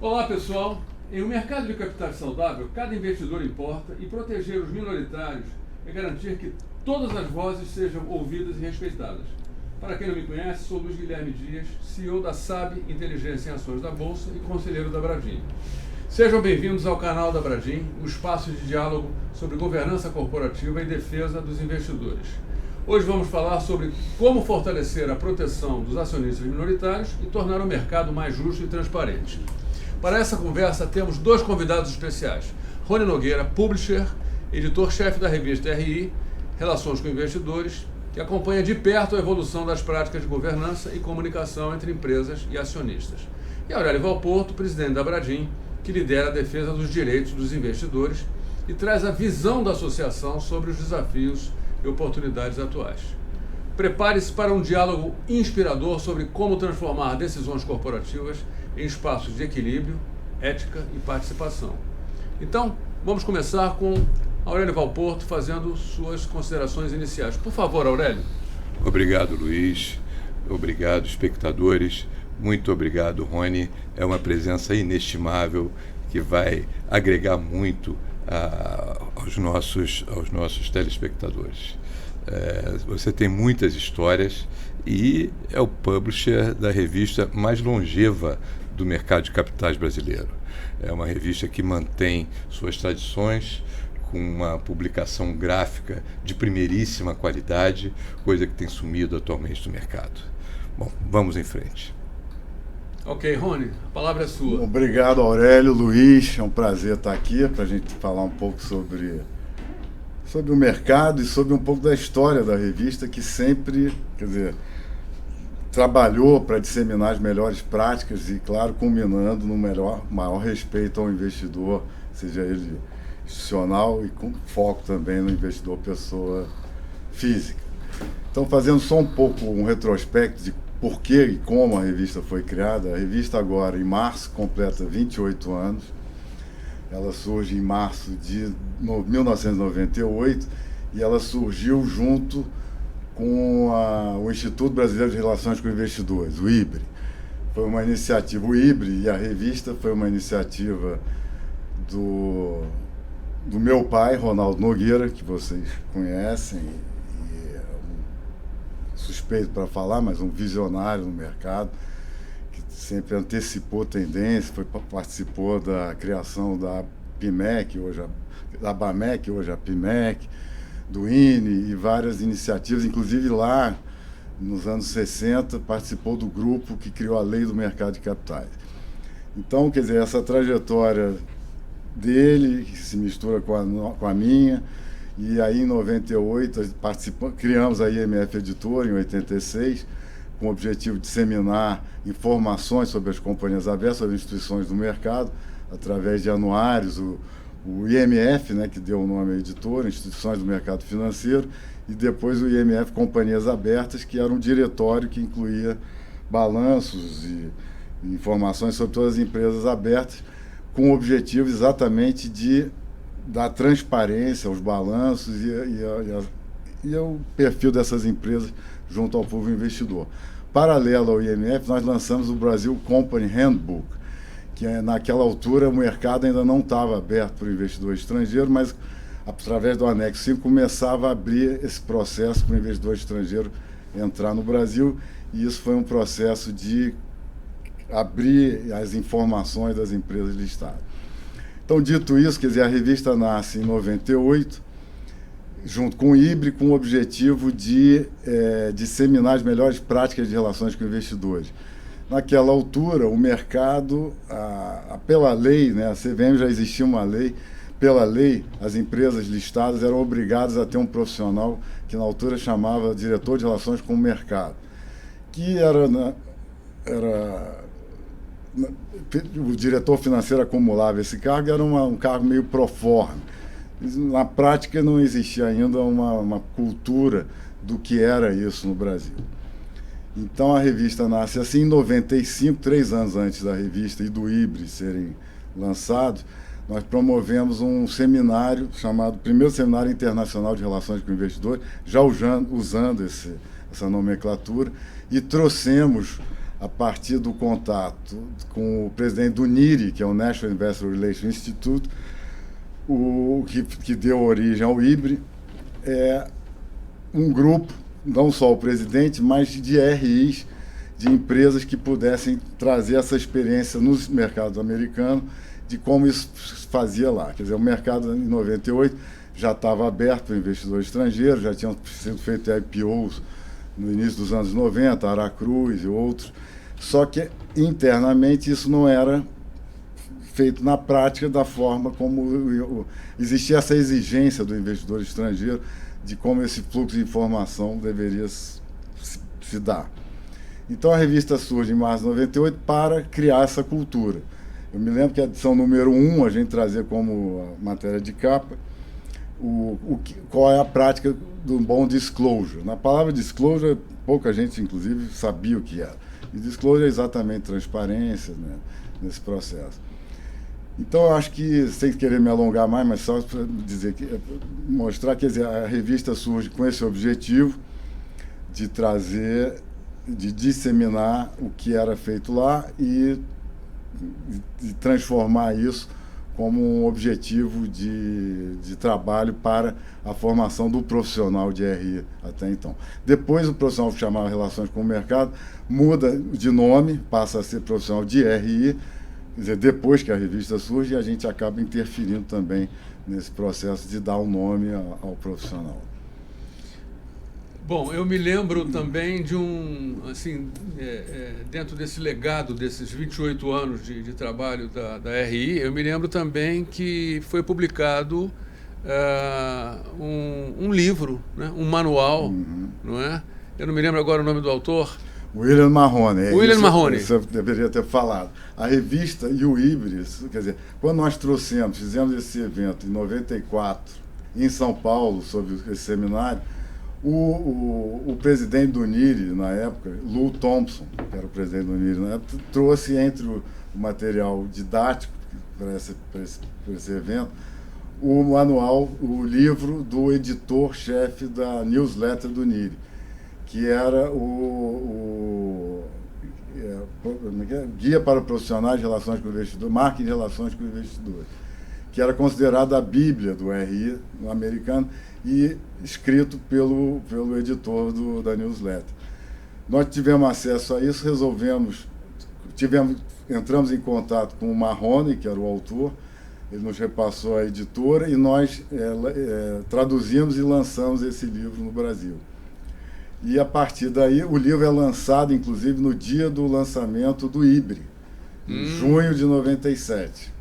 Olá pessoal, em um mercado de capitais saudável, cada investidor importa e proteger os minoritários é garantir que todas as vozes sejam ouvidas e respeitadas. Para quem não me conhece, sou Luiz Guilherme Dias, CEO da SAB Inteligência em Ações da Bolsa e conselheiro da Bradim. Sejam bem-vindos ao canal da Bradim, o espaço de diálogo sobre governança corporativa e defesa dos investidores. Hoje vamos falar sobre como fortalecer a proteção dos acionistas minoritários e tornar o mercado mais justo e transparente. Para essa conversa temos dois convidados especiais. Rony Nogueira, publisher, editor-chefe da revista RI, Relações com Investidores, que acompanha de perto a evolução das práticas de governança e comunicação entre empresas e acionistas. E Aurélio Valporto, presidente da Bradim, que lidera a defesa dos direitos dos investidores e traz a visão da associação sobre os desafios e oportunidades atuais. Prepare-se para um diálogo inspirador sobre como transformar decisões corporativas em espaços de equilíbrio, ética e participação. Então, vamos começar com Aurélio Valporto fazendo suas considerações iniciais. Por favor, Aurélio. Obrigado, Luiz. Obrigado, espectadores. Muito obrigado, Rony. É uma presença inestimável que vai agregar muito aos nossos telespectadores. Você tem muitas histórias e é o publisher da revista mais longeva do mercado de capitais brasileiro. É uma revista que mantém suas tradições com uma publicação gráfica de primeiríssima qualidade, coisa que tem sumido atualmente do mercado. Bom, vamos em frente. Ok, Rony, a palavra é sua. Obrigado, Aurélio, Luiz. É um prazer estar aqui para a gente falar um pouco sobre o mercado e sobre um pouco da história da revista, que sempre, trabalhou para disseminar as melhores práticas e, claro, culminando no maior respeito ao investidor, seja ele institucional e com foco também no investidor pessoa física. Então, fazendo só um retrospecto de por que e como a revista foi criada. A revista agora, em março, completa 28 anos. Ela surge em março de 1998 e ela surgiu junto com o Instituto Brasileiro de Relações com Investidores, o IBRE. Foi uma iniciativa, o IBRE e a revista foi uma iniciativa do meu pai, Ronaldo Nogueira, que vocês conhecem, e é suspeito para falar, mas um visionário no mercado, que sempre antecipou tendência, participou da criação da PIMEC, da BAMEC, hoje a PIMEC, do INE e várias iniciativas, inclusive lá nos anos 60 participou do grupo que criou a Lei do Mercado de Capitais. Então, essa trajetória dele, que se mistura com a minha, e aí em 98 criamos a IMF Editora, em 86, com o objetivo de disseminar informações sobre as companhias abertas, sobre as instituições do mercado, através de anuários, o IMF, que deu o nome à editora, Instituições do Mercado Financeiro, e depois o IMF Companhias Abertas, que era um diretório que incluía balanços e informações sobre todas as empresas abertas, com o objetivo exatamente de dar transparência aos balanços e ao perfil dessas empresas junto ao público investidor. Paralelo ao IMF, nós lançamos o Brasil Company Handbook, que naquela altura o mercado ainda não estava aberto para o investidor estrangeiro, mas através do anexo 5 começava a abrir esse processo para o investidor estrangeiro entrar no Brasil, e isso foi um processo de abrir as informações das empresas listadas. Então, dito isso, a revista nasce em 98, junto com o IBRE, com o objetivo de disseminar as melhores práticas de relações com investidores. Naquela altura, o mercado, pela lei, a CVM já existia uma lei, pela lei, as empresas listadas eram obrigadas a ter um profissional que na altura chamava diretor de relações com o mercado, que o diretor financeiro acumulava esse cargo, era um cargo meio proforme. Na prática, não existia ainda uma cultura do que era isso no Brasil. Então, a revista nasce assim. Em 95, 3 anos antes da revista e do IBRE serem lançados, nós promovemos um seminário chamado Primeiro Seminário Internacional de Relações com Investidores, já usando essa nomenclatura, e trouxemos a partir do contato com o presidente do NIRI, que é o National Investor Relations Institute, que deu origem ao IBRE, um grupo, não só o presidente, mas de RIs, de empresas que pudessem trazer essa experiência nos mercados americanos, de como isso se fazia lá. Quer dizer, o mercado em 98 já estava aberto para investidores estrangeiros, já tinham sido feitos IPOs no início dos anos 90, Aracruz e outros, só que internamente isso não era feito na prática da forma como existia essa exigência do investidor estrangeiro de como esse fluxo de informação deveria se dar. Então a revista surge em março de 98 para criar essa cultura. Eu me lembro que a edição número 1 a gente trazia como matéria de capa qual é a prática do bom disclosure. Na palavra disclosure, pouca gente, inclusive, sabia o que era. E disclosure é exatamente transparência, né, nesse processo. Então, eu acho que, sem querer me alongar mais, mas só para dizer mostrar que, quer dizer, a revista surge com esse objetivo de trazer, de disseminar o que era feito lá e de transformar isso como um objetivo de trabalho para a formação do profissional de RI até então. Depois, o profissional que chamava Relações com o Mercado muda de nome, passa a ser profissional de RI, quer dizer, depois que a revista surge, a gente acaba interferindo também nesse processo de dar um nome ao profissional. Bom, eu me lembro também de dentro desse legado, desses 28 anos de trabalho da RI, eu me lembro também que foi publicado um livro, né, um manual, não é? Eu não me lembro agora o nome do autor. William Mahoney. William Mahoney. Isso eu deveria ter falado. A revista e o IBRE, quer dizer, quando nós fizemos esse evento em 94, em São Paulo, sobre esse seminário, o presidente do NIRI, na época, Lou Thompson, que era o presidente do NIRI na época, trouxe entre o material didático para esse evento o manual, o livro do editor-chefe da newsletter do NIRI, que era o Guia para Profissionais de Relações com o Investidor, Marketing de Relações com o Investidor, que era considerado a Bíblia do RI americano e escrito pelo editor da newsletter. Nós tivemos acesso a isso, entramos em contato com o Mahoney, que era o autor, ele nos repassou a editora e nós traduzimos e lançamos esse livro no Brasil. E, a partir daí, o livro é lançado, inclusive, no dia do lançamento do IBRE, em junho de 97.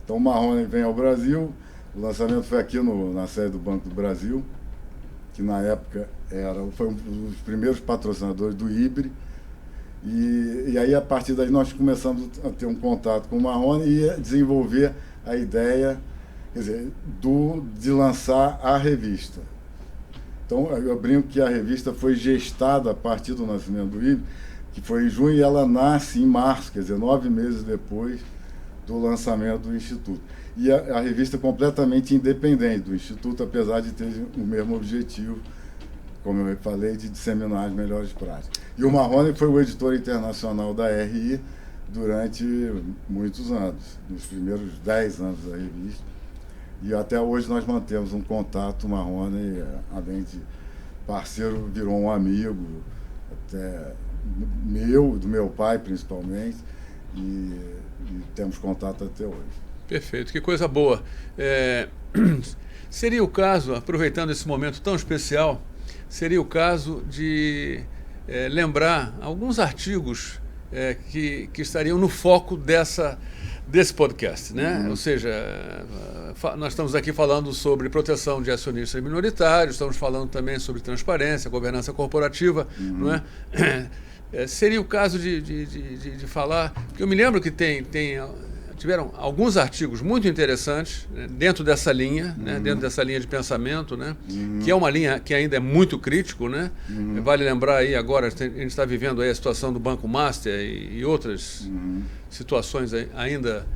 Então, o Mahoney vem ao Brasil, o lançamento foi aqui na sede do Banco do Brasil, que, na época, foi um dos primeiros patrocinadores do IBRE. E aí, a partir daí, nós começamos a ter um contato com o Mahoney e a desenvolver a ideia, quer dizer, de lançar a revista. Então, eu brinco que a revista foi gestada a partir do nascimento do IBRE, que foi em junho, e ela nasce em março, quer dizer, 9 meses depois do lançamento do Instituto. E a revista é completamente independente do Instituto, apesar de ter o mesmo objetivo, como eu falei, de disseminar as melhores práticas. E o Mahoney foi o editor internacional da RI durante muitos anos, nos primeiros 10 anos da revista. E até hoje nós mantemos um contato. O Mahoney, além de parceiro, virou um amigo, até do meu pai principalmente, e temos contato até hoje. Perfeito, que coisa boa. Seria o caso, aproveitando esse momento tão especial, seria o caso de lembrar alguns artigos que estariam no foco desse podcast, né? Ou seja, nós estamos aqui falando sobre proteção de acionistas minoritários, estamos falando também sobre transparência, governança corporativa, não é? Seria o caso de falar, porque eu me lembro que tiveram alguns artigos muito interessantes, né, dentro dessa linha, né, dentro dessa linha de pensamento, né, que é uma linha que ainda é muito crítico, né? Vale lembrar aí agora, a gente está vivendo aí a situação do Banco Master e outras situações ainda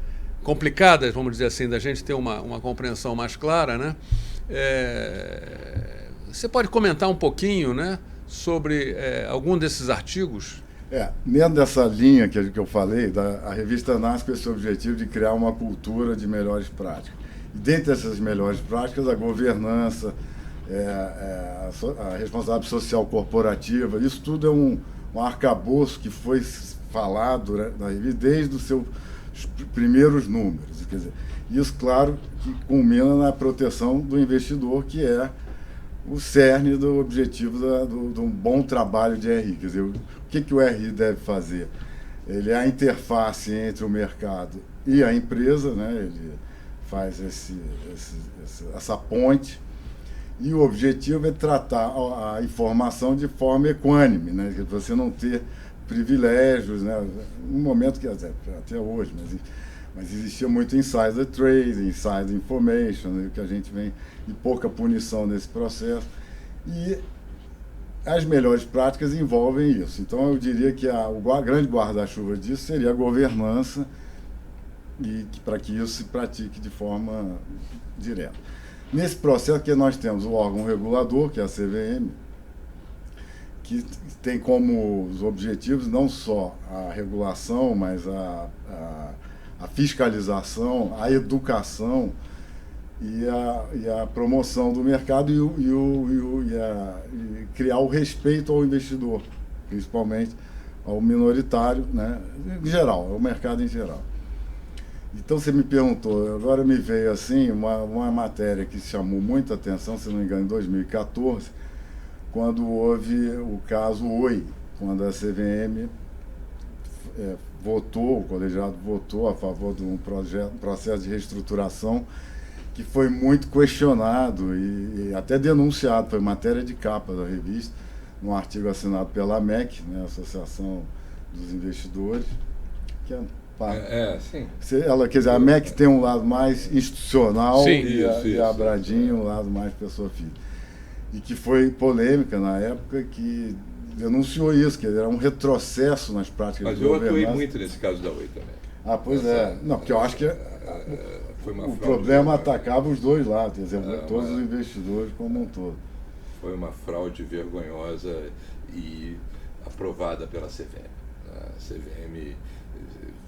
complicadas, vamos dizer assim, da gente ter uma compreensão mais clara, né? Você pode comentar um pouquinho, né, sobre algum desses artigos? Dentro dessa linha que eu falei, a revista nasce com esse objetivo de criar uma cultura de melhores práticas. E dentre essas melhores práticas, a governança, a responsabilidade social corporativa, isso tudo é um arcabouço que foi falado, né, na revista desde os seus primeiros números. Quer dizer, isso, claro, que culmina na proteção do investidor, que é o cerne do objetivo de um bom trabalho de RI. Quer dizer, o que o RI deve fazer? Ele é a interface entre o mercado e a empresa, né? Ele faz essa ponte, e o objetivo é tratar a informação de forma equânime, né? Você não ter privilégios, né? Um momento que até hoje, mas existia muito insider trading, insider information, né? Que a gente vem, e pouca punição nesse processo. E as melhores práticas envolvem isso. Então, eu diria que o grande guarda-chuva disso seria a governança, e para que isso se pratique de forma direta. Nesse processo que nós temos o órgão regulador, que é a CVM, que tem como os objetivos não só a regulação, mas a fiscalização, a educação e a promoção do mercado e criar o respeito ao investidor, principalmente ao minoritário, né? Em geral, ao mercado em geral. Então, você me perguntou, agora me veio assim uma matéria que chamou muita atenção, se não me engano, em 2014, quando houve o caso Oi, quando a CVM o colegiado votou a favor de um processo de reestruturação que foi muito questionado e até denunciado, foi matéria de capa da revista, num artigo assinado pela AMEC, né, Associação dos Investidores, que sim. Ela, quer dizer, a AMEC tem um lado mais institucional, sim, e a Bradinho um lado mais pessoa física. E que foi polêmica na época, que denunciou isso, que era um retrocesso nas práticas de governança. Mas eu atuei muito nesse caso da Oi também. Pois é. Não, porque eu acho que o problema atacava os dois lados, quer dizer, todos os investidores como um todo. Foi uma fraude vergonhosa e aprovada pela CVM. A CVM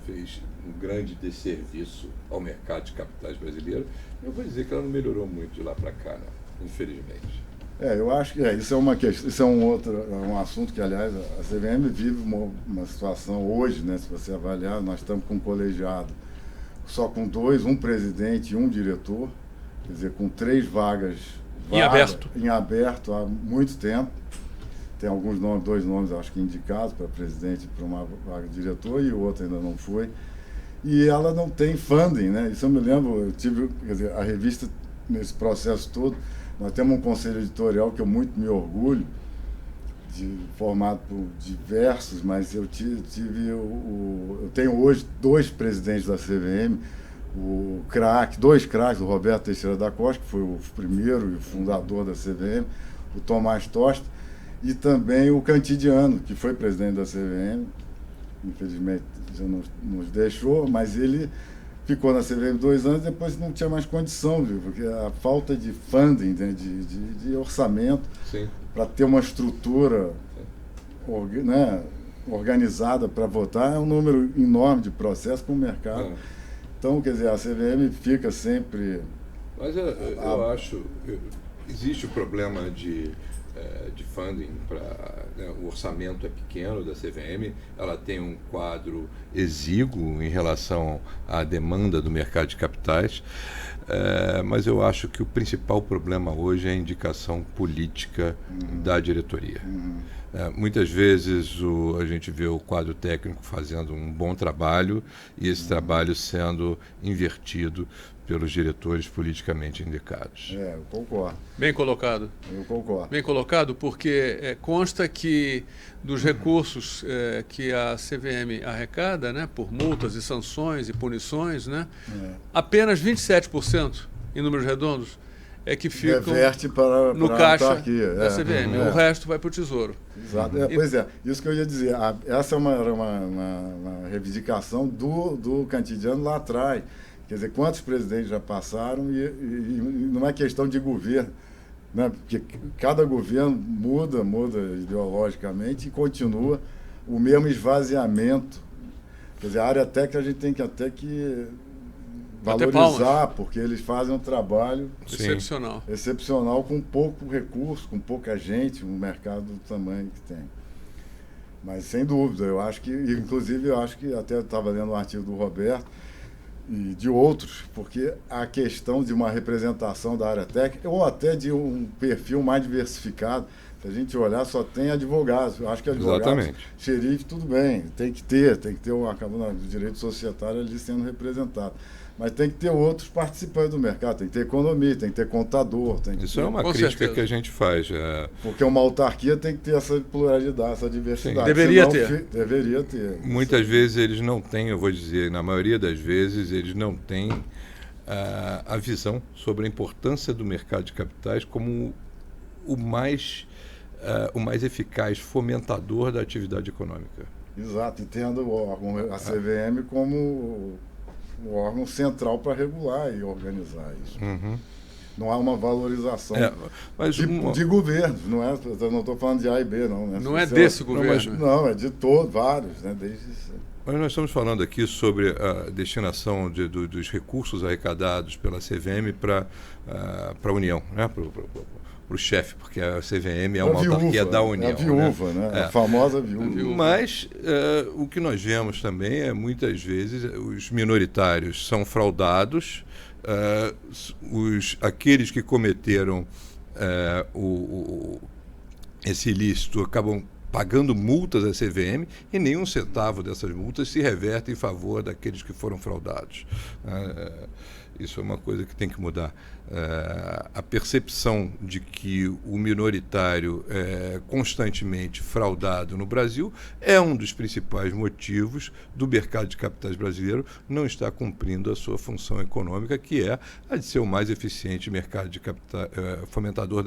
fez um grande desserviço ao mercado de capitais brasileiro. Eu vou dizer que ela não melhorou muito de lá para cá, não, infelizmente. Eu acho que isso é uma questão, isso é um assunto que, aliás, a CVM vive uma situação hoje, né? Se você avaliar, nós estamos com um colegiado só com um presidente e um diretor, quer dizer, com 3 vagas em aberto há muito tempo. Tem alguns nomes, 2 nomes, acho que indicados para presidente e para uma vaga de diretor, e o outro ainda não foi. E ela não tem funding, né? Isso eu me lembro, eu tive, quer dizer, a revista, nesse processo todo, nós temos um conselho editorial que eu muito me orgulho, formado por diversos, mas eu tenho hoje 2 presidentes da CVM, dois craques, o Roberto Teixeira da Costa, que foi o primeiro e o fundador da CVM, o Tomás Tosta, e também o Cantidiano, que foi presidente da CVM, infelizmente já nos deixou, mas ele ficou na CVM 2 anos, depois não tinha mais condição, viu? Porque a falta de funding, né, de orçamento, para ter uma estrutura né, organizada para votar, é um número enorme de processos para o mercado. Então, quer dizer, a CVM fica sempre... Mas eu acho, existe o problema de funding, o orçamento é pequeno da CVM, ela tem um quadro exíguo em relação à demanda do mercado de capitais, mas eu acho que o principal problema hoje é a indicação política da diretoria. Muitas vezes a gente vê o quadro técnico fazendo um bom trabalho e esse trabalho sendo invertido pelos diretores politicamente indicados. Eu concordo. Bem colocado. Eu concordo. Bem colocado, porque consta que dos recursos que a CVM arrecada, né, por multas e sanções e punições, né, apenas 27%, em números redondos, é que ficam no caixa da CVM. O resto vai para o Tesouro. Exato. Pois é, isso que eu ia dizer. Essa é uma reivindicação do Cantidiano lá atrás. Quer dizer, quantos presidentes já passaram e não é questão de governo, né? Porque cada governo muda ideologicamente e continua o mesmo esvaziamento. Quer dizer, a área técnica a gente tem que até que valorizar, porque eles fazem um trabalho excepcional com pouco recurso, com pouca gente, um mercado do tamanho que tem. Mas, sem dúvida, eu acho que, inclusive, eu acho que até estava lendo um artigo do Roberto e de outros, porque a questão de uma representação da área técnica, ou até de um perfil mais diversificado, se a gente olhar, só tem advogados. Eu acho que advogados, xerife, tudo bem, tem que ter o direito societário ali sendo representado. Mas tem que ter outros participantes do mercado, tem que ter economia, tem que ter contador. Isso é uma crítica que a gente faz. Porque uma autarquia tem que ter essa pluralidade, essa diversidade. Deveria ter. Deveria ter. Muitas vezes eles não têm, eu vou dizer, na maioria das vezes, eles não têm a visão sobre a importância do mercado de capitais como o mais eficaz fomentador da atividade econômica. Exato, e tendo a CVM como o órgão central para regular e organizar isso. Uhum. Não há uma valorização de governos, não é? Eu não estou falando de A e B, não. Né? Não é desse governo. Não, é de todos, vários, né? Mas nós estamos falando aqui sobre a destinação dos recursos arrecadados pela CVM para a União, né? Para o chefe, porque a CVM é uma autarquia da União. É a viúva, né? A famosa viúva. Mas o que nós vemos também é, muitas vezes, os minoritários são fraudados, aqueles que cometeram esse ilícito acabam pagando multas à CVM e nenhum centavo dessas multas se reverte em favor daqueles que foram fraudados. Isso é uma coisa que tem que mudar. A percepção de que o minoritário é constantemente fraudado no Brasil é um dos principais motivos do mercado de capitais brasileiro não estar cumprindo a sua função econômica, que é a de ser o mais eficiente mercado de capital, fomentador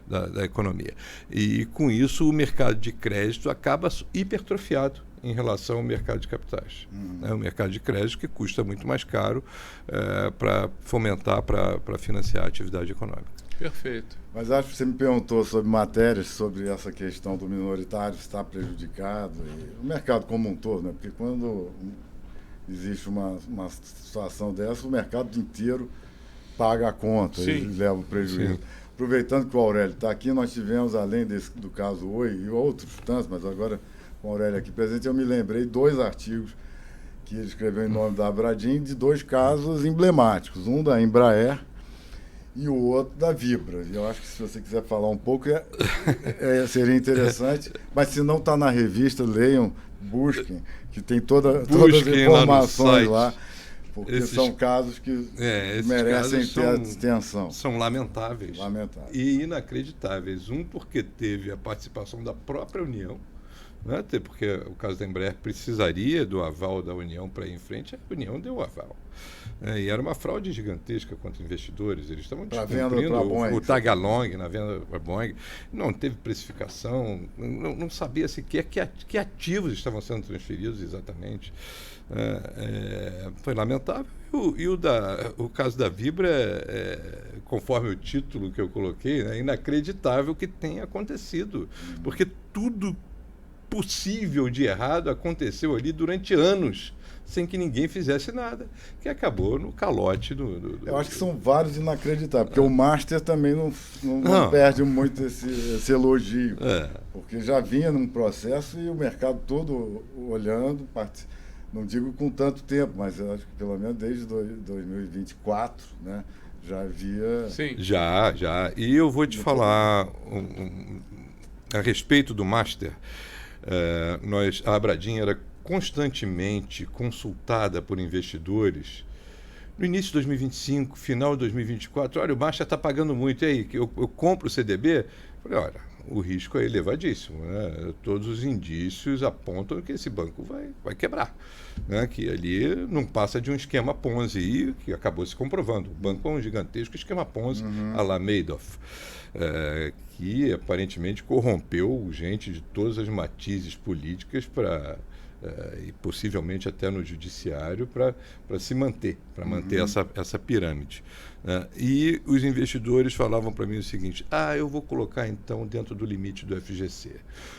da economia. E, com isso, o mercado de crédito acaba hipertrofiado em relação ao mercado de capitais. É um mercado de crédito que custa muito mais caro para fomentar, para financiar a atividade econômica. Perfeito. Mas acho que você me perguntou sobre matérias, sobre essa questão do minoritário estar prejudicado, e o mercado como um todo, né? Porque quando existe uma situação dessa, o mercado inteiro paga a conta e leva o prejuízo. Sim. Aproveitando que o Aurélio está aqui, nós tivemos, além do caso Oi e outros tantos, mas agora com o Aurélio aqui presente, eu me lembrei 2 artigos que ele escreveu em nome da Abradim, de 2 casos emblemáticos, um da Embraer e o outro da Vibra. E eu acho que, se você quiser falar um pouco, seria interessante, mas se não está na revista, leiam, busquem, que tem todas as informações lá, porque são casos que merecem ter atenção. São lamentáveis e inacreditáveis. Um, porque teve a participação da própria União, né? Porque o caso da Embraer precisaria do aval da União para ir em frente, a União deu o aval. E era uma fraude gigantesca contra investidores. Eles estavam descumprindo o tag-along na venda para a Boeing. Não teve precificação, não sabia sequer que ativos estavam sendo transferidos exatamente. Foi lamentável. E o caso da Vibra, conforme o título que eu coloquei, é inacreditável que tenha acontecido. Porque tudo possível de errado aconteceu ali durante anos, sem que ninguém fizesse nada, que acabou no calote Eu acho que são vários inacreditáveis, porque o Master também não perde muito esse elogio, porque já vinha num processo e o mercado todo olhando, não digo com tanto tempo, mas eu acho que pelo menos desde 2024, né, já havia... Sim. Já. E eu vou te falar a respeito do Master. A Abradim era constantemente consultada por investidores no início de 2025, final de 2024. Olha, o Master está pagando muito, e aí, eu compro o CDB? Falei, olha, o risco é elevadíssimo, né? Todos os indícios apontam que esse banco vai quebrar, né? Que ali não passa de um esquema Ponzi, que acabou se comprovando. O banco é um gigantesco esquema Ponzi à la Madoff, que aparentemente corrompeu gente de todas as matizes políticas para e possivelmente até no judiciário para se manter, para manter essa pirâmide. E os investidores falavam para mim o seguinte: eu vou colocar então dentro do limite do FGC.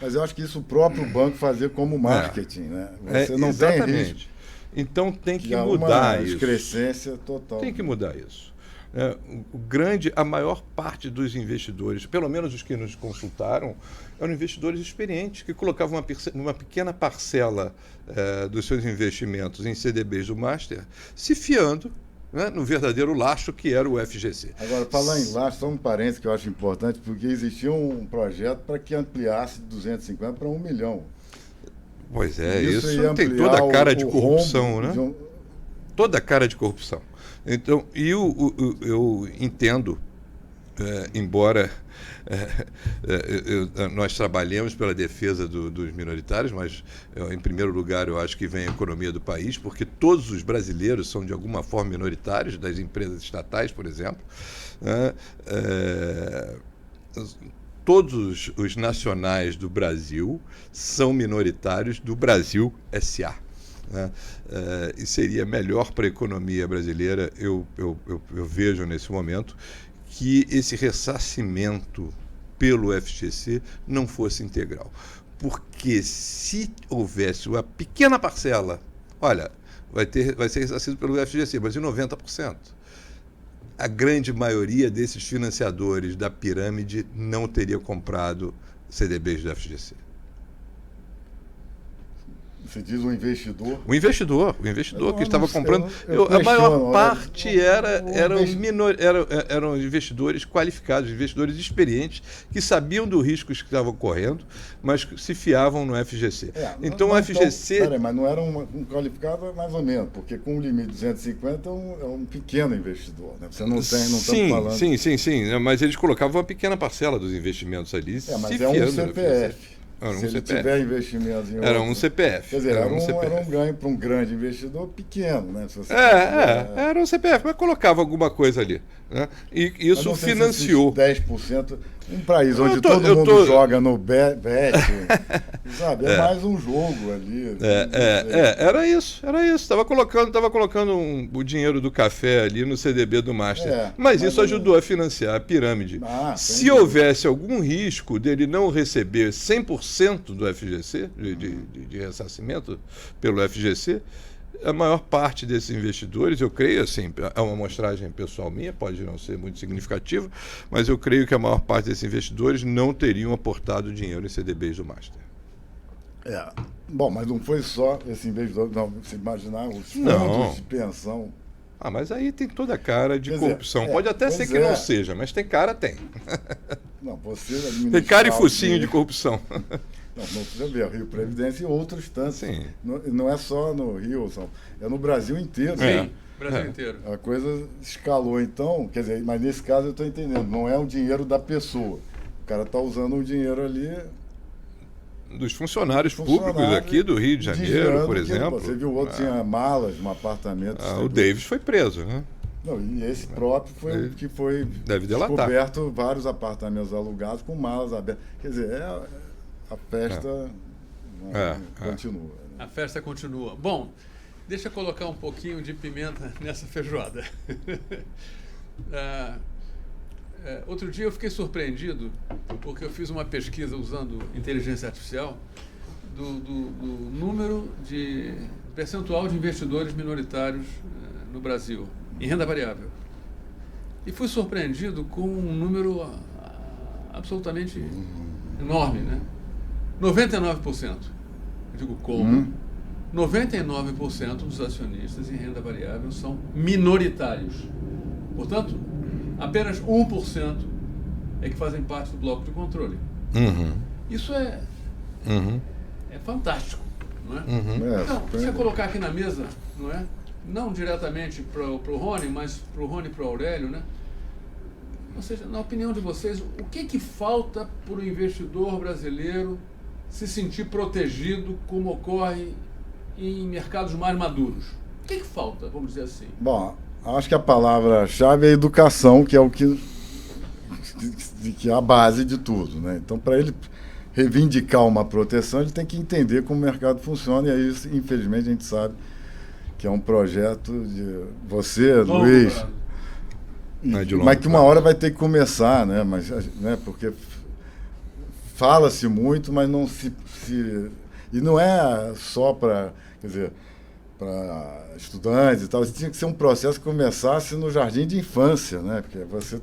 Mas eu acho que isso o próprio banco fazia como marketing, né? Você não exatamente. tem risco. Então tem que mudar isso. Excrescência total. Tem que mudar isso. A maior parte dos investidores, pelo menos os que nos consultaram, eram investidores experientes que colocavam uma pequena parcela dos seus investimentos em CDBs do Master, se fiando, né, no verdadeiro lastro que era o FGC. Agora, falar em lastro, só um parênteses que eu acho importante, porque existia um projeto para que ampliasse de 250 para 1 milhão. Pois é, isso tem toda a cara de corrupção, né? Toda a cara de corrupção. Então, eu entendo, embora nós trabalhemos pela defesa dos minoritários, mas, em primeiro lugar, eu acho que vem a economia do país, porque todos os brasileiros são, de alguma forma, minoritários, das empresas estatais, por exemplo. Todos os nacionais do Brasil são minoritários do Brasil S.A. E seria melhor para a economia brasileira, eu vejo nesse momento, que esse ressarcimento pelo FGC não fosse integral. Porque se houvesse uma pequena parcela, olha, vai ser ressarcido pelo FGC, mas em 90%. A grande maioria desses financiadores da pirâmide não teria comprado CDBs do FGC. Você diz o investidor? O investidor que estava comprando. A maior parte eram investidores qualificados, investidores experientes, que sabiam do risco que estavam correndo, mas se fiavam no FGC. Então o FGC. Mas não era um qualificado mais ou menos, porque com o limite de 250 é um pequeno investidor. Né? Você não tem, não estamos falando. Sim. Mas eles colocavam uma pequena parcela dos investimentos ali. Mas é um CPF. Se ele tiver investimento em outro, era um CPF. Quer dizer, era um ganho para um grande investidor pequeno, né? Se você era um CPF, mas colocava alguma coisa ali. Né? E isso financiou. 10%, um país onde todo mundo joga no bet, sabe? É mais um jogo ali. Era isso. Estava colocando o dinheiro do café ali no CDB do Master. Mas isso ajudou a financiar a pirâmide. Se houvesse algum risco dele não receber 100% do FGC, de ressarcimento pelo FGC, a maior parte desses investidores, eu creio, assim, é uma amostragem pessoal minha, pode não ser muito significativa, mas eu creio que a maior parte desses investidores não teriam aportado dinheiro em CDBs do Master. Bom, mas não foi só esse investidor, não, você imaginar os fundos de pensão. Mas aí tem toda a cara de corrupção. Pode até ser que não seja, mas tem cara, tem. Não, você tem cara e focinho de corrupção. Não precisa ver, o Rio Previdência e outros tantos. Sim. Não é só no Rio, é no Brasil inteiro. Sim, Brasil inteiro. A coisa escalou, então, quer dizer, mas nesse caso eu estou entendendo, não é o dinheiro da pessoa. O cara está usando o dinheiro ali dos funcionários públicos aqui do Rio de Janeiro, por exemplo. Você viu o outro tinha malas, um apartamento. O Davis foi preso, né? Não, e esse próprio foi descoberto vários apartamentos alugados com malas abertas. Quer dizer, a festa continua. Né? A festa continua. Bom, deixa eu colocar um pouquinho de pimenta nessa feijoada. Outro dia eu fiquei surpreendido, porque eu fiz uma pesquisa usando inteligência artificial do número de percentual de investidores minoritários no Brasil, em renda variável. E fui surpreendido com um número absolutamente enorme, né? 99%. Eu digo como? 99% dos acionistas em renda variável são minoritários. Portanto, apenas 1% é que fazem parte do bloco de controle. Isso é fantástico, não é? Então, deixa eu colocar aqui na mesa, não é? Não diretamente para o Rony, mas para o Rony e para o Aurélio, né? Ou seja, na opinião de vocês, o que falta para o investidor brasileiro se sentir protegido, como ocorre em mercados mais maduros? O que falta, vamos dizer assim? Bom, acho que a palavra-chave é educação, que é o que é a base de tudo, né? Então, para ele reivindicar uma proteção, ele tem que entender como o mercado funciona, e aí, infelizmente, a gente sabe que é um projeto de você, Luiz, mas que uma hora vai ter que começar, né? Porque fala-se muito, mas não se... E não é só para, quer dizer, para estudantes e tal, isso tinha que ser um processo que começasse no jardim de infância, né? Porque você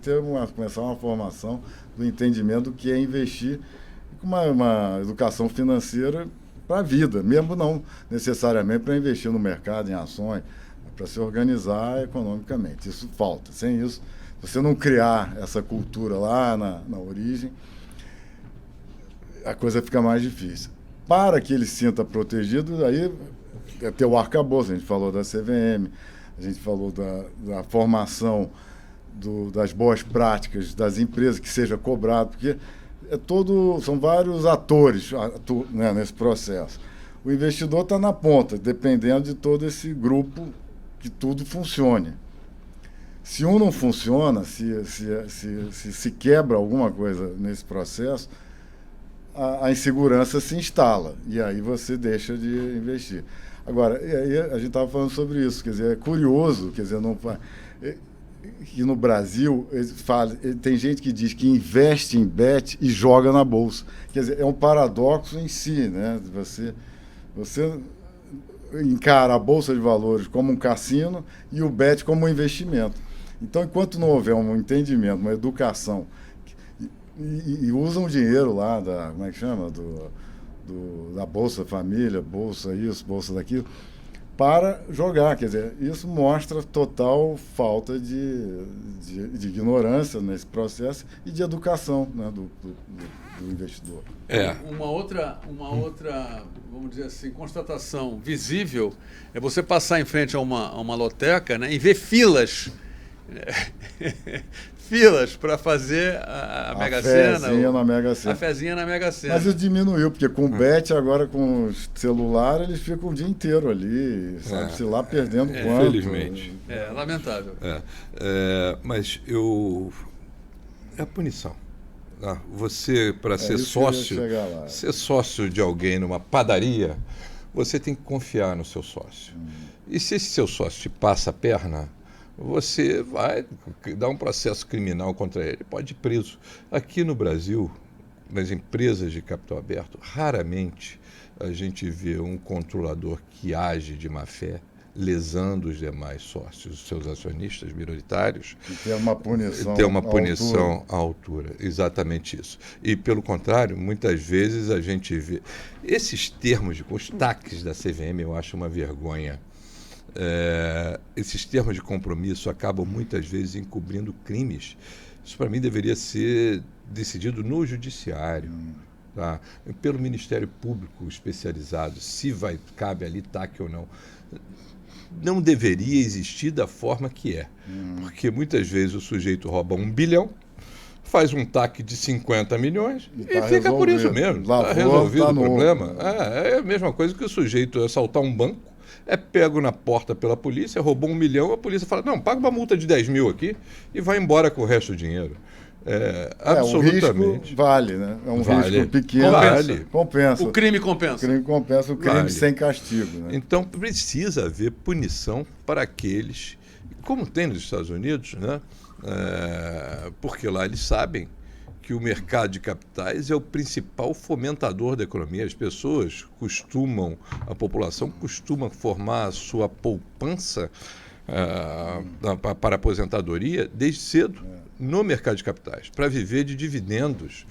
começar uma formação do entendimento do que é investir com uma educação financeira para a vida, mesmo não necessariamente para investir no mercado, em ações, para se organizar economicamente. Isso falta. Sem isso, se você não criar essa cultura lá na origem, a coisa fica mais difícil. Para que ele se sinta protegido, aí é ter o arcabouço. A gente falou da CVM, a gente falou da formação das boas práticas das empresas, que seja cobrado, porque são vários atores né, nesse processo. O investidor está na ponta, dependendo de todo esse grupo que tudo funcione. Se um não funciona, se quebra alguma coisa nesse processo, a insegurança se instala e aí você deixa de investir. Agora, e aí a gente estava falando sobre isso, quer dizer, é curioso, quer dizer, que no Brasil tem gente que diz que investe em bet e joga na bolsa. Quer dizer, é um paradoxo em si, né? Você encara a bolsa de valores como um cassino e o bet como um investimento. Então, enquanto não houver um entendimento, uma educação, e usam o dinheiro lá como é que chama? Da Bolsa Família, Bolsa isso, Bolsa daquilo, para jogar. Quer dizer, isso mostra total falta de ignorância nesse processo e de educação, né, do investidor. Uma outra, vamos dizer assim, constatação visível é você passar em frente a uma loteca, né, e ver filas para fazer a Mega Sena. A fezinha na Mega Sena. Mas isso diminuiu, porque com o bet, agora com o celular, eles ficam o dia inteiro ali, sabe-se lá perdendo quanto. Infelizmente. É lamentável. Mas é a punição. Você, para ser sócio de alguém numa padaria, você tem que confiar no seu sócio. E se esse seu sócio te passa a perna, você vai dar um processo criminal contra ele, pode ir preso. Aqui no Brasil, nas empresas de capital aberto, raramente a gente vê um controlador que age de má fé, lesando os demais sócios, os seus acionistas minoritários. E ter uma punição à altura. Exatamente isso. E, pelo contrário, muitas vezes a gente vê... Esses termos, os TACs da CVM, eu acho uma vergonha. Esses termos de compromisso acabam muitas vezes encobrindo crimes. Isso, para mim, deveria ser decidido no judiciário, tá? Pelo Ministério Público especializado, se cabe ali TAC ou não. Não deveria existir da forma que é. Porque muitas vezes o sujeito rouba 1 bilhão, faz um TAC de 50 milhões e fica por isso mesmo. Está resolvido o problema. É a mesma coisa que o sujeito assaltar um banco, pego na porta pela polícia, roubou 1 milhão, a polícia fala, não, paga uma multa de 10 mil aqui e vai embora com o resto do dinheiro. Absolutamente. O risco vale, né? É um risco pequeno. Compensa. O crime compensa. O crime compensa o crime sem castigo. Né? Então, precisa haver punição para aqueles, como tem nos Estados Unidos, né? Porque lá eles sabem que o mercado de capitais é o principal fomentador da economia. As pessoas a população costuma formar a sua poupança para a aposentadoria desde cedo no mercado de capitais, para viver de dividendos.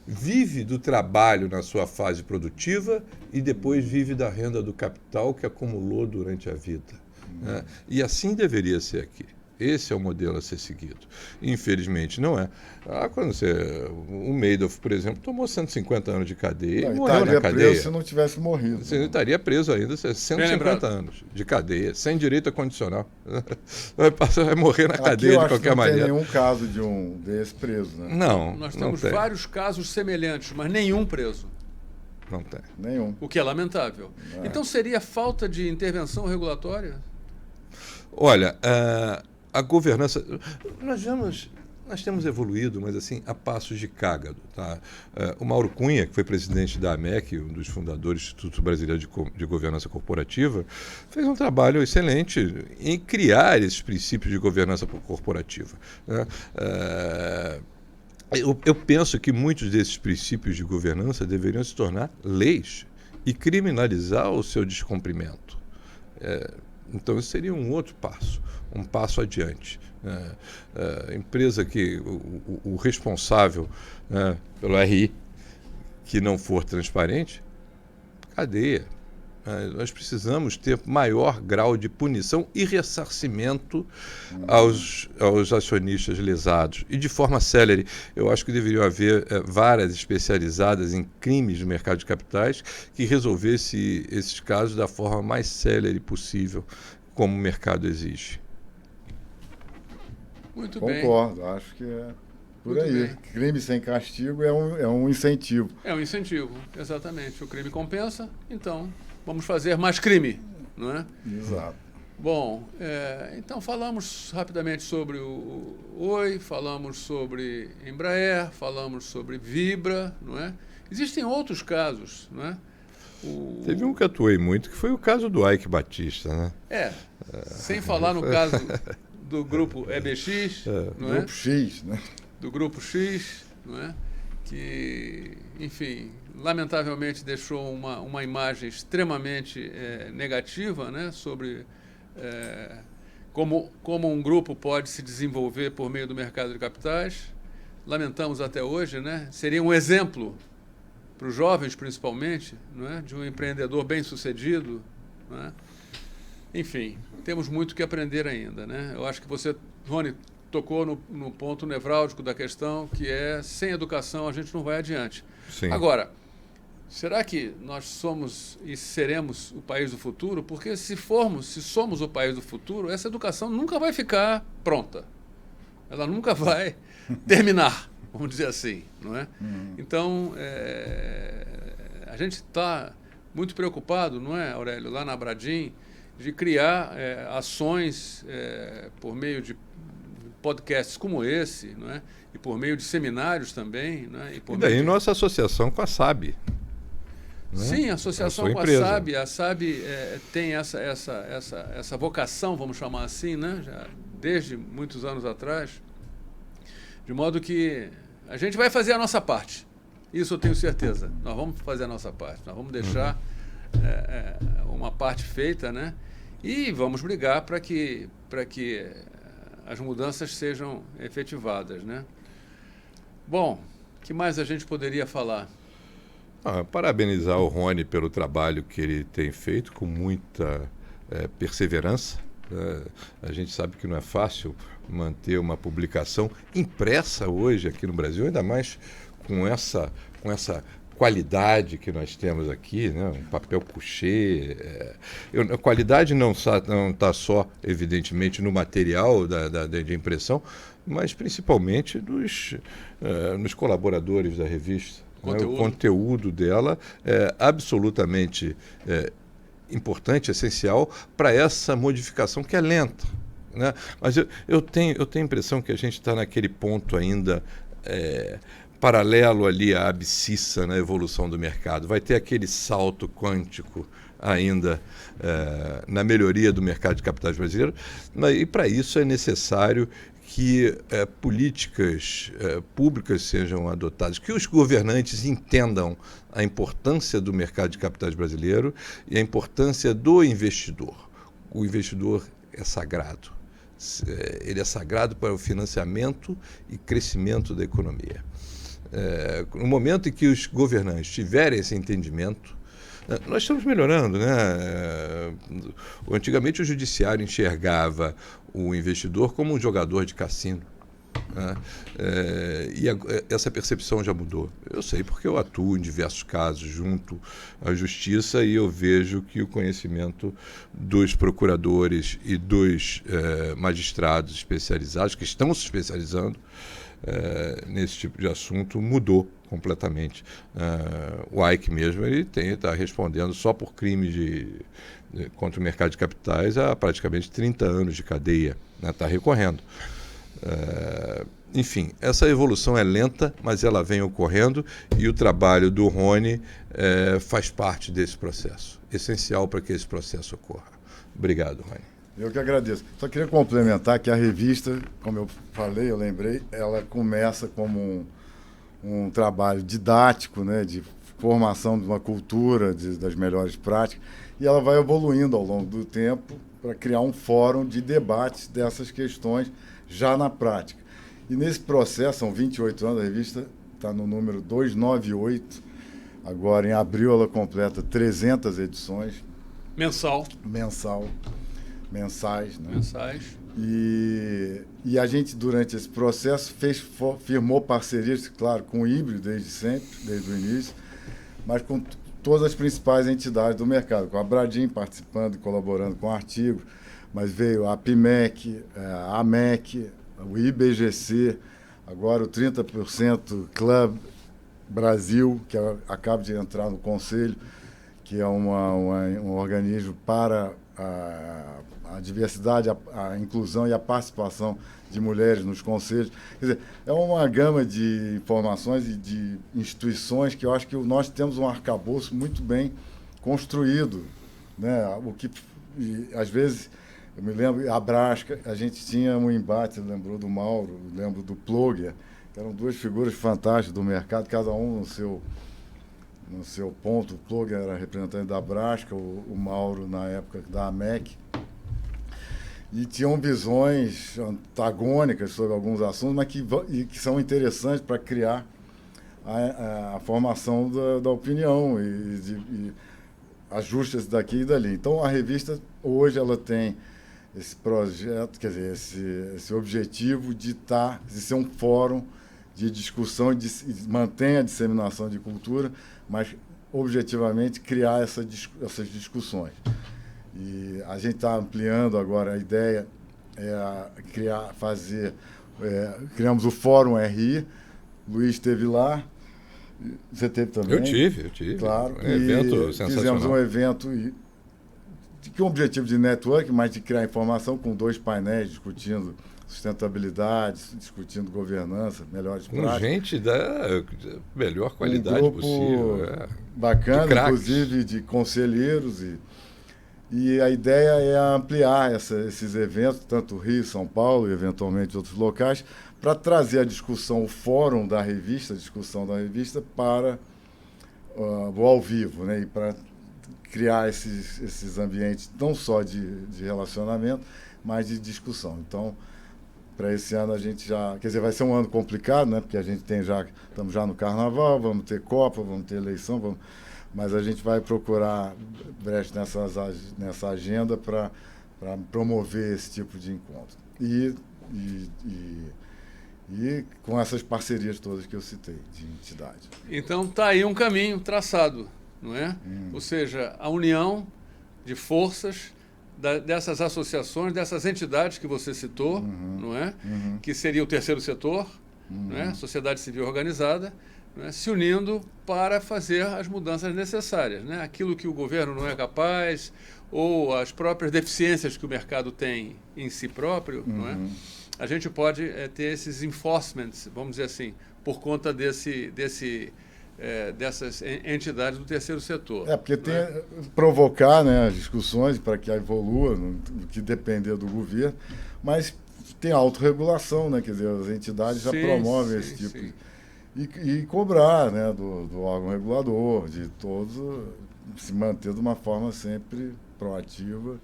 Vive do trabalho na sua fase produtiva e depois vive da renda do capital que acumulou durante a vida. Né? E assim deveria ser aqui. Esse é o modelo a ser seguido. Infelizmente, não é. O Madoff, por exemplo, tomou 150 anos de cadeia e morreu na cadeia. Preso se não tivesse morrido. Você estaria preso ainda 150 aanos de cadeia, sem direito a condicional. Vai morrer na cadeia de qualquer maneira. Não tem nenhum caso desse preso, né? Não. Nós temos vários casos semelhantes, mas nenhum preso. Não tem. Nenhum. O que é lamentável. Então seria falta de intervenção regulatória? Olha, a governança... Nós nós temos evoluído, mas assim, a passos de cágado. Tá? O Mauro Cunha, que foi presidente da AMEC, um dos fundadores do Instituto Brasileiro de Governança Corporativa, fez um trabalho excelente em criar esses princípios de governança corporativa. Né? Eu penso que muitos desses princípios de governança deveriam se tornar leis e criminalizar o seu descumprimento. Então, isso seria um outro passo, um passo adiante. A empresa que o responsável pelo RI que não for transparente, cadeia. Nós precisamos ter maior grau de punição e ressarcimento aos acionistas lesados. E de forma célere, eu acho que deveriam haver varas especializadas em crimes no mercado de capitais que resolvesse esses casos da forma mais célere possível, como o mercado exige. Muito bem. Concordo, acho que é por Muito aí. bem. Crime sem castigo é um incentivo. É um incentivo, exatamente. O crime compensa, então vamos fazer mais crime, não é? Exato. Bom, então falamos rapidamente sobre o Oi, falamos sobre Embraer, falamos sobre Vibra, não é? Existem outros casos, não é? Teve um que atuei muito, que foi o caso do Ike Batista, né? Sem falar no caso do grupo EBX, não é? Grupo X, né? Do grupo X, não é? Que, enfim, lamentavelmente deixou uma imagem extremamente negativa, né? Sobre como um grupo pode se desenvolver por meio do mercado de capitais. Lamentamos até hoje, né? Seria um exemplo para os jovens, principalmente, não é? De um empreendedor bem-sucedido, não é? Enfim, temos muito que aprender ainda, né? Eu acho que você, Rony, tocou no ponto nevrálgico da questão, que é, sem educação a gente não vai adiante. Sim. Agora, será que nós somos e seremos o país do futuro? Porque se somos o país do futuro, essa educação nunca vai ficar pronta. Ela nunca vai terminar, vamos dizer assim, não é? Então, a gente está muito preocupado, não é, Aurélio, lá na Abradim, de criar ações por meio de podcasts como esse, não é? E por meio de seminários também, não é? E daí nossa associação com a SAB. Né? Sim, a associação com a SAB. A SAB tem essa vocação, vamos chamar assim, né? Já desde muitos anos atrás, de modo que a gente vai fazer a nossa parte. Isso eu tenho certeza. Nós vamos fazer a nossa parte. Nós vamos deixar uma parte feita, né? E vamos brigar para que as mudanças sejam efetivadas, né? Bom, o que mais a gente poderia falar? Parabenizar o Rony pelo trabalho que ele tem feito com muita perseverança. A gente sabe que não é fácil manter uma publicação impressa hoje aqui no Brasil, ainda mais com essa qualidade que nós temos aqui, né? Um papel couché. A qualidade não está só, evidentemente, no material de impressão, mas principalmente nos colaboradores da revista. O conteúdo dela é absolutamente importante, essencial para essa modificação que é lenta, né? Mas eu tenho a impressão que a gente está naquele ponto ainda paralelo ali à abscissa na evolução do mercado. Vai ter aquele salto quântico ainda na melhoria do mercado de capitais brasileiro, e para isso é necessário que políticas públicas sejam adotadas, que os governantes entendam a importância do mercado de capitais brasileiro e a importância do investidor. O investidor é sagrado. Ele é sagrado para o financiamento e crescimento da economia. No momento em que os governantes tiverem esse entendimento, nós estamos melhorando, né? Antigamente o judiciário enxergava o investidor como um jogador de cassino, né? E essa percepção já mudou. Eu sei porque eu atuo em diversos casos junto à justiça e eu vejo que o conhecimento dos procuradores e dos magistrados especializados, que estão se especializando nesse tipo de assunto, mudou completamente. O Ike mesmo, ele está respondendo só por crime contra o mercado de capitais há praticamente 30 anos de cadeia, né? Está recorrendo. Enfim, essa evolução é lenta, mas ela vem ocorrendo e o trabalho do Rony faz parte desse processo, essencial para que esse processo ocorra. Obrigado, Rony. Eu que agradeço. Só queria complementar que a revista, como eu falei, eu lembrei, ela começa como um trabalho didático, né, de formação de uma cultura das melhores práticas, e ela vai evoluindo ao longo do tempo para criar um fórum de debates dessas questões já na prática. E nesse processo, são 28 anos, a revista está no número 298, agora em abril ela completa 300 edições. Mensais, né? Mensais. E a gente, durante esse processo, firmou parcerias, claro, com o Híbrido desde sempre, desde o início, mas com todas as principais entidades do mercado, com a Bradim participando e colaborando com artigos, mas veio a PIMEC, a AMEC, o IBGC, agora o 30% Club Brasil, que acaba de entrar no Conselho, que é um organismo para a diversidade, a inclusão e a participação de mulheres nos conselhos. Quer dizer, é uma gama de informações e de instituições que eu acho que nós temos um arcabouço muito bem construído, né? Às vezes, eu me lembro, a Brasca, a gente tinha um embate, lembrou do Mauro, lembro do Plogger, que eram duas figuras fantásticas do mercado, cada um no seu ponto. O Plogger era representante da Brasca, o Mauro na época da AMEC, e tinham visões antagônicas sobre alguns assuntos, mas que são interessantes para criar a formação da opinião e ajustes daqui e dali. Então, a revista, hoje, ela tem esse projeto, quer dizer, esse objetivo de ser um fórum de discussão e manter a disseminação de cultura, mas, objetivamente, criar essas discussões. E a gente está ampliando agora, a ideia criamos o Fórum RI, Luiz esteve lá, você teve também? Eu tive. Claro. Um evento sensacional. Fizemos um evento com o objetivo de network, mas de criar informação, com 2 painéis discutindo sustentabilidade, discutindo governança, melhores práticas. Com gente da melhor qualidade possível. Bacana, inclusive de conselheiros. E a ideia é ampliar esses eventos, tanto Rio, São Paulo e, eventualmente, outros locais, para trazer a discussão, o fórum da revista, a discussão da revista, para o ao vivo, né? E para criar esses ambientes não só de relacionamento, mas de discussão. Então, para esse ano a gente vai ser um ano complicado, né? Porque a gente estamos já no Carnaval, vamos ter Copa, vamos ter eleição, mas a gente vai procurar brecha nessa agenda para promover esse tipo de encontro. E com essas parcerias todas que eu citei, de entidade. Então, está aí um caminho traçado, não é? Ou seja, a união de forças dessas associações, dessas entidades que você citou, não é? Que seria o terceiro setor, não é? Sociedade civil organizada, né, se unindo para fazer as mudanças necessárias, né? Aquilo que o governo não é capaz, ou as próprias deficiências que o mercado tem em si próprio, não é? A gente pode ter esses enforcements, vamos dizer assim, por conta dessas entidades do terceiro setor. Porque tem provocar, né, as discussões para que evolua, no que depender do governo, mas tem autorregulação, né? Quer dizer, as entidades já promovem esse tipo de... E cobrar, né, do órgão regulador, de todos, se manter de uma forma sempre proativa,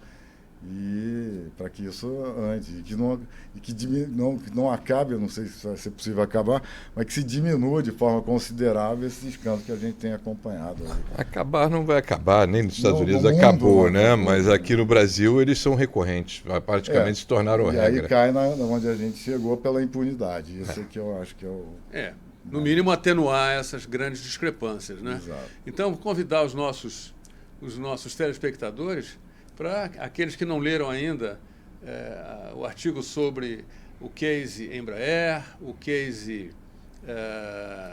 e para que isso ande, que não acabe, eu não sei se vai ser possível acabar, mas que se diminua de forma considerável esses escândalos que a gente tem acompanhado. Acabar não vai acabar, nem nos Estados Unidos acabou, né? Mas aqui no Brasil eles são recorrentes, praticamente se tornaram regra. E aí cai onde a gente chegou pela impunidade, isso é que eu acho que é o... No mínimo, atenuar essas grandes discrepâncias, né? Exato. Então, convidar os nossos telespectadores, para aqueles que não leram ainda o artigo sobre o case Embraer, o case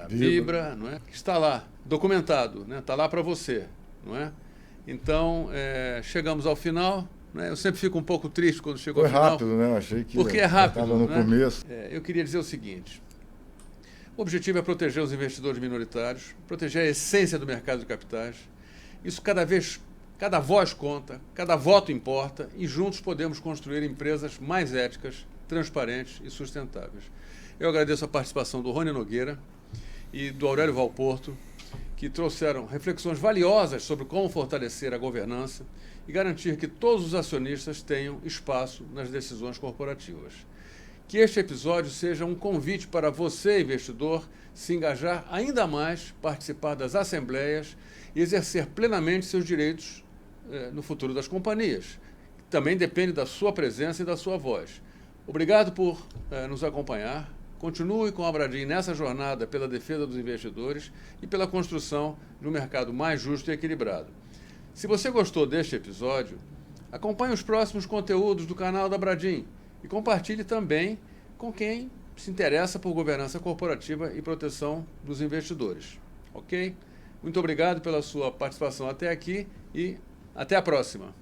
Vibra, não é? Que está lá, documentado, né? Está lá para você, não é? Então, chegamos ao final né? Eu sempre fico um pouco triste quando chego ao Foi final. rápido, né? Eu achei que porque é rápido, estava no né? começo. Eu queria dizer o seguinte: o objetivo é proteger os investidores minoritários, proteger a essência do mercado de capitais. Isso cada voz conta, cada voto importa, e juntos podemos construir empresas mais éticas, transparentes e sustentáveis. Eu agradeço a participação do Rony Nogueira e do Aurélio Valporto, que trouxeram reflexões valiosas sobre como fortalecer a governança e garantir que todos os acionistas tenham espaço nas decisões corporativas. Que este episódio seja um convite para você, investidor, se engajar ainda mais, participar das assembleias e exercer plenamente seus direitos no futuro das companhias. Também depende da sua presença e da sua voz. Obrigado por nos acompanhar. Continue com a Bradim nessa jornada pela defesa dos investidores e pela construção de um mercado mais justo e equilibrado. Se você gostou deste episódio, acompanhe os próximos conteúdos do canal da Bradim e compartilhe também com quem se interessa por governança corporativa e proteção dos investidores. Ok? Muito obrigado pela sua participação até aqui e até a próxima.